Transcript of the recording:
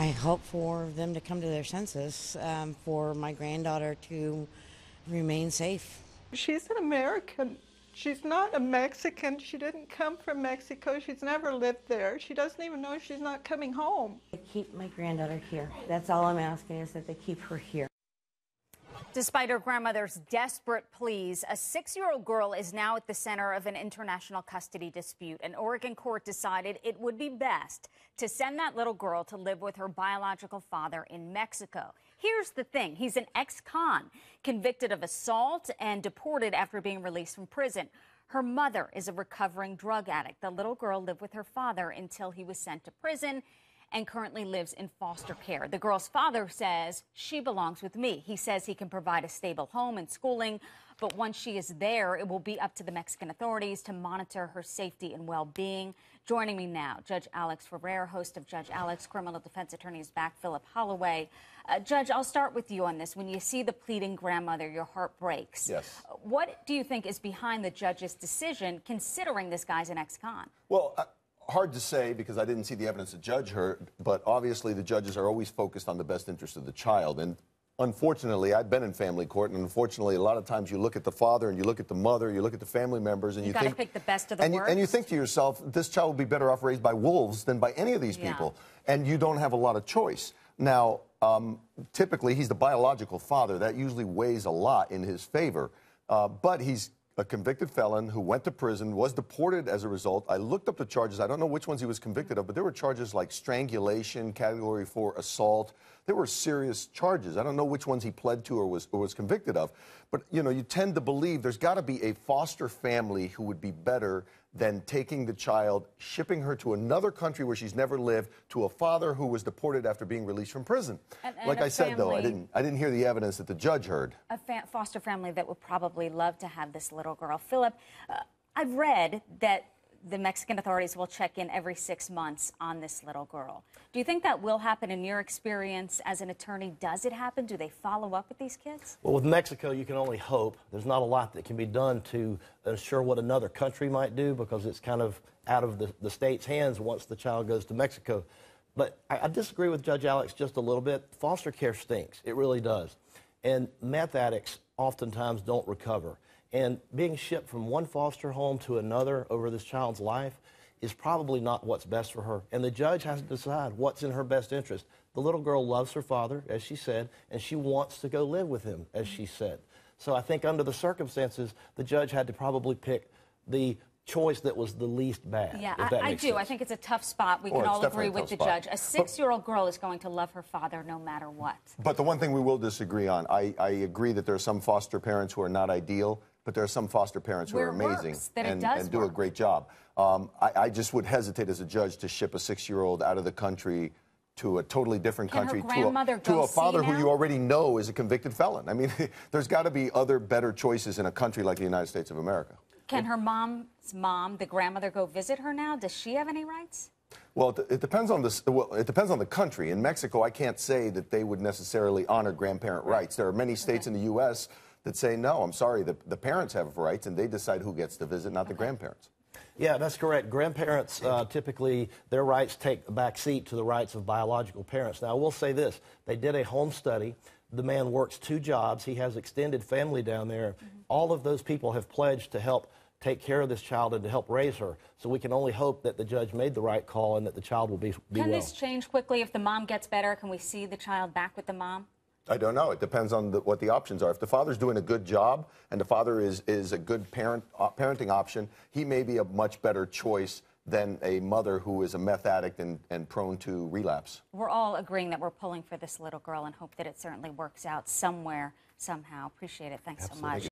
I hope for them to come to their senses, for my granddaughter to remain safe. She's an American. She's not a Mexican. She didn't come from Mexico. She's never lived there. She doesn't even know she's not coming home. Keep my granddaughter here. That's all I'm asking, is that they keep her here. Despite her grandmother's desperate pleas, a 6-year-old girl is now at the center of an international custody dispute. An Oregon court decided it would be best to send that little girl to live with her biological father in Mexico. Here's the thing. He's an ex-con, convicted of assault and deported after being released from prison. Her mother is a recovering drug addict. The little girl lived with her father until he was sent to prison and currently lives in foster care. The girl's father says she belongs with me. He says he can provide a stable home and schooling, but once she is there, it will be up to the Mexican authorities to monitor her safety and well-being. Joining me now, Judge Alex Ferrer, host of Judge Alex, criminal defense attorney is back, Philip Holloway. Judge, I'll start with you on this. When you see the pleading grandmother, your heart breaks. Yes. What do you think is behind the judge's decision, considering this guy's an ex-con? Well, hard to say because I didn't see the evidence the judge heard, but obviously the judges are always focused on the best interest of the child. And unfortunately, I've been in family court, and unfortunately, a lot of times you look at the father and you look at the mother, you look at the family members, and you think, got to pick the best of the worst. And you think to yourself, this child will be better off raised by wolves than by any of these people, and you don't have a lot of choice. Now, typically, he's the biological father. That usually weighs a lot in his favor, but he's a convicted felon who went to prison, was deported as a result. I looked up the charges. I don't know which ones he was convicted of, but there were charges like strangulation, category 4 assault. There were serious charges. I don't know which ones he pled to or was convicted of. But, you know, you tend to believe there's got to be a foster family who would be better than taking the child, shipping her to another country where she's never lived, to a father who was deported after being released from prison. And like I said, though, I didn't hear the evidence that the judge heard. A foster family that would probably love to have this little girl. Philip, I've read that the Mexican authorities will check in every 6 months on this little girl. Do you think that will happen in your experience as an attorney? Does it happen? Do they follow up with these kids? Well, with Mexico, you can only hope. There's not a lot that can be done to ensure what another country might do because it's kind of out of the state's hands once the child goes to Mexico. But I disagree with Judge Alex just a little bit. Foster care stinks. It really does. And meth addicts oftentimes don't recover. And being shipped from one foster home to another over this child's life is probably not what's best for her. And the judge has to decide what's in her best interest. The little girl loves her father, as she said, and she wants to go live with him, as she said. So I think under the circumstances, the judge had to probably pick the choice that was the least bad. Yeah, I do. I think it's a tough spot. We can all agree with the judge. A 6-year-old girl is going to love her father no matter what. But the one thing we will disagree on, I agree that there are some foster parents who are not ideal, but there are some foster parents who are amazing and do a great job. I just would hesitate as a judge to ship a 6-year-old out of the country to a totally different country to a father who you already know is a convicted felon. I mean, there's got to be other better choices in a country like the United States of America. Can her mom's mom, the grandmother, go visit her now? Does she have any rights? Well, it depends on it depends on the country. In Mexico, I can't say that they would necessarily honor grandparent rights. There are many states in the U.S. that say, no, I'm sorry, the parents have rights, and they decide who gets to visit, not the grandparents. Yeah, that's correct. Grandparents, typically, their rights take a back seat to the rights of biological parents. Now, I will say this. They did a home study. The man works 2 jobs. He has extended family down there. All of those people have pledged to help take care of this child and to help raise her. So we can only hope that the judge made the right call and that the child will be well. Can this change quickly if the mom gets better? Can we see the child back with the mom? I don't know. It depends on what the options are. If the father's doing a good job and the father is a good parenting option, he may be a much better choice than a mother who is a meth addict and prone to relapse. We're all agreeing that we're pulling for this little girl and hope that it certainly works out somewhere, somehow. Appreciate it. Thanks so much.